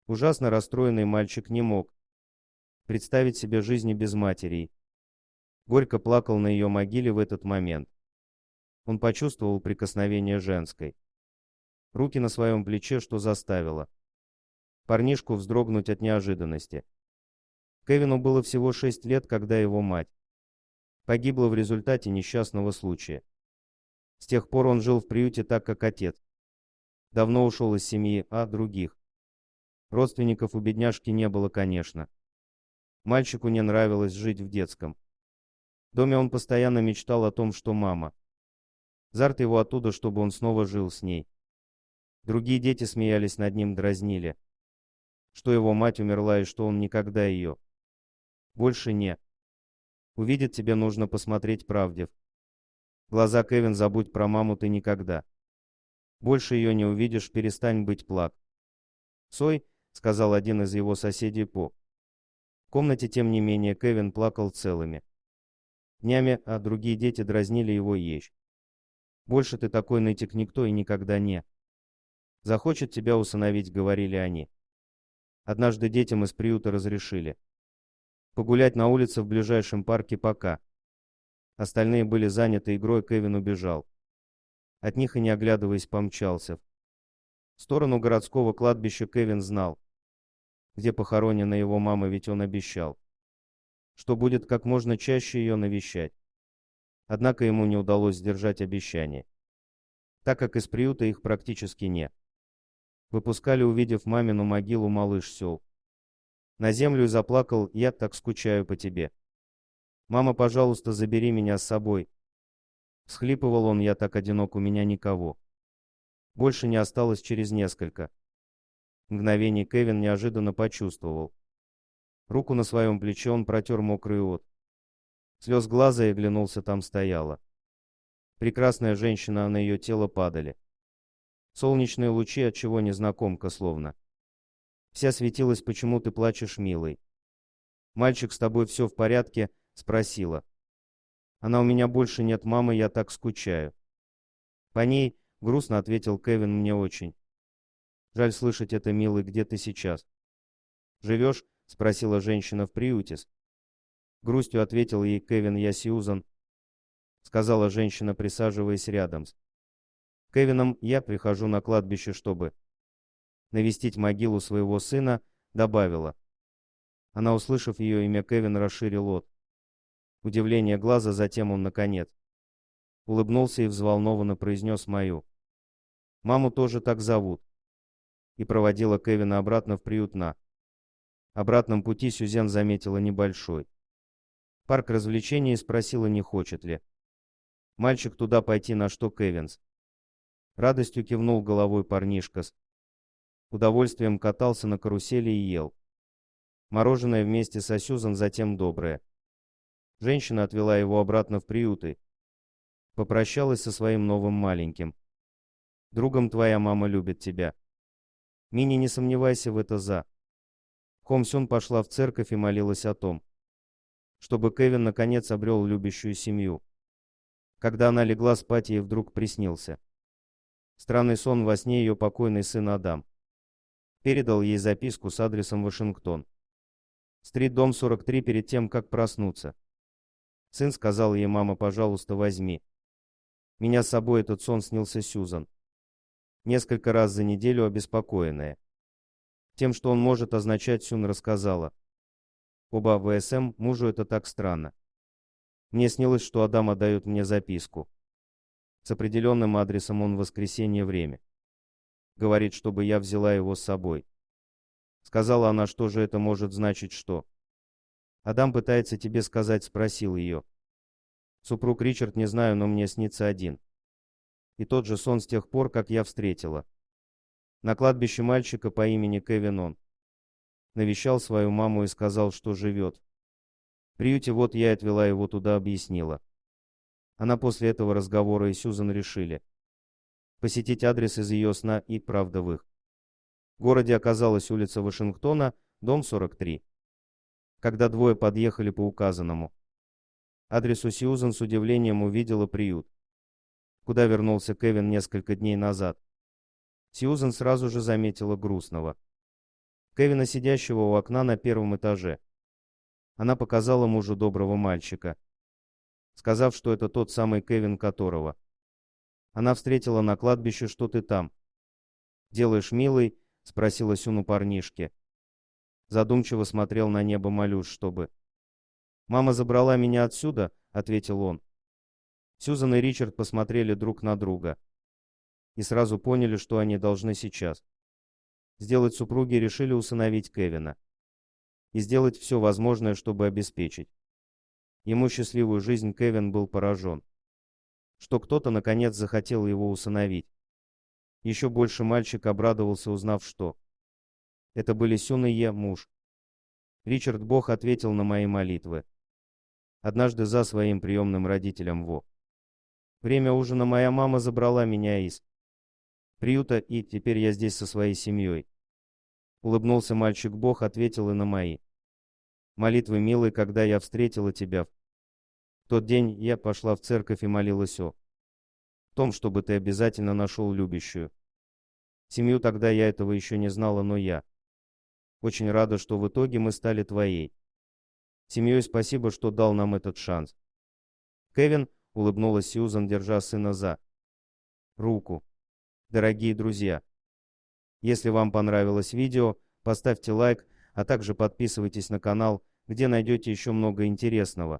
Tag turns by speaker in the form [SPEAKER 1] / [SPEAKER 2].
[SPEAKER 1] Ужасно расстроенный мальчик не мог представить себе жизни без матери. Горько плакал на ее могиле в этот момент. Он почувствовал прикосновение женской руки на своем плече, что заставило парнишку вздрогнуть от неожиданности. Кевину было всего 6 лет, когда его мать погибла в результате несчастного случая. С тех пор он жил в приюте так, как отец давно ушел из семьи, а других родственников у бедняжки не было, конечно. Мальчику не нравилось жить в детском доме, он постоянно мечтал о том, что мама зарт его оттуда, чтобы он снова жил с ней. Другие дети смеялись над ним, дразнили, что его мать умерла и что он никогда ее больше не увидит. Тебе нужно посмотреть правде в глаза, Кевин, забудь про маму, ты никогда больше ее не увидишь, перестань быть плак. «Сой», — сказал один из его соседей по комнате. Тем не менее, Кевин плакал целыми днями, а другие дети дразнили его ещё. «Больше ты такой нытик никто и никогда не захочет тебя усыновить», — говорили они. Однажды детям из приюта разрешили погулять на улице в ближайшем парке, пока остальные были заняты игрой. Кевин убежал от них и, не оглядываясь, помчался в сторону городского кладбища. Кевин знал, где похоронена его мама, ведь он обещал, что будет как можно чаще ее навещать. Однако ему не удалось сдержать обещание, так как из приюта их практически не выпускали. Увидев мамину могилу, малыш сел на землю и заплакал: «Я так скучаю по тебе. Мама, пожалуйста, забери меня с собой». Всхлипывал он: «Я так одинок, у меня никого больше не осталось». Через несколько мгновений Кевин неожиданно почувствовал руку на своем плече. Он протер мокрый от слез глаза и оглянулся. Там стояла прекрасная женщина, а на ее тело падали солнечные лучи, отчего незнакомка словно вся светилась. «Почему ты плачешь, милый? Мальчик, с тобой все в порядке?» — спросила она. «У меня больше нет мамы, я так скучаю по ней», — грустно ответил Кевин. «Мне очень жаль слышать это, милый. Где ты сейчас живешь?» — спросила женщина. «В приюте». С грустью ответил ей Кевин. «Я Сьюзан», — сказала женщина, присаживаясь рядом с Кевином. «Я прихожу на кладбище, чтобы навестить могилу своего сына», — добавила она. Услышав ее имя, Кевин расширил от удивления глаза. Затем он, наконец, улыбнулся и взволнованно произнес: «Мою маму тоже так зовут», и проводила Кевина обратно в приют. На обратном пути Сюзен заметила небольшой парк развлечений и спросила, не хочет ли мальчик туда пойти, на что Кевин с радостью кивнул головой. Парнишка с удовольствием катался на карусели и ел мороженое вместе со Сюзан. Затем добрая женщина отвела его обратно в приют и попрощалась со своим новым маленьким другом. «Твоя мама любит тебя, Мини, не сомневайся в это». За Хомсюн пошла в церковь и молилась о том, чтобы Кевин наконец обрел любящую семью. Когда она легла спать, ей вдруг приснился странный сон. Во сне ее покойный сын Адам передал ей записку с адресом Вашингтон Стрит, дом 43. Перед тем, как проснуться, сын сказал ей: «Мама, пожалуйста, возьми меня с собой». Этот сон снился Сьюзан несколько раз за неделю. Обеспокоенная тем, что он может означать, Сюн рассказала об ВСМ мужу. «Это так странно. Мне снилось, что Адам отдает мне записку с определенным адресом. Он в воскресенье время говорит, чтобы я взяла его с собой», — сказала она. «Что же это может значить?» «Что Адам пытается тебе сказать?» — спросил ее супруг Ричард. «Не знаю, но мне снится один и тот же сон с тех пор, как я встретила на кладбище мальчика по имени Кевин. Он навещал свою маму и сказал, что живет в приюте. Вот я и отвела его туда», — объяснила она. После этого разговора и Сьюзан решили посетить адрес из ее сна, и правда в их городе оказалась улица Вашингтона, дом 43. Когда двое подъехали по указанному адресу, Сьюзан с удивлением увидела приют, куда вернулся Кевин несколько дней назад. Сьюзан сразу же заметила грустного Кевина, сидящего у окна на первом этаже. Она показала мужу доброго мальчика, сказав, что это тот самый Кевин, которого она встретила на кладбище. «Что ты там делаешь, милый?» — спросила Сюн у парнишки. Задумчиво смотрел на небо Малюш, чтобы... «Мама забрала меня отсюда», — ответил он. Сьюзан и Ричард посмотрели друг на друга и сразу поняли, что они должны сейчас сделать. Супруги решили усыновить Кевина и сделать все возможное, чтобы обеспечить ему счастливую жизнь. Кевин был поражен, что кто-то наконец захотел его усыновить. Еще больше мальчик обрадовался, узнав, что это были Сюн и Е, муж. Ричард: Бог ответил на мои молитвы. Однажды за своим приемным родителям во время ужина моя мама забрала меня из приюта, и теперь я здесь со своей семьей. Улыбнулся мальчик. Бог ответил и на мои молитвы, милый, когда я встретила тебя. В тот день я пошла в церковь и молилась о том, чтобы ты обязательно нашел любящую семью. Тогда я этого еще не знала, но я очень рада, что в итоге мы стали твоей семьей. Спасибо, что дал нам этот шанс. Кевин, улыбнулась Сьюзан, держа сына за руку. Дорогие друзья, если вам понравилось видео, поставьте лайк, а также подписывайтесь на канал, где найдете еще много интересного.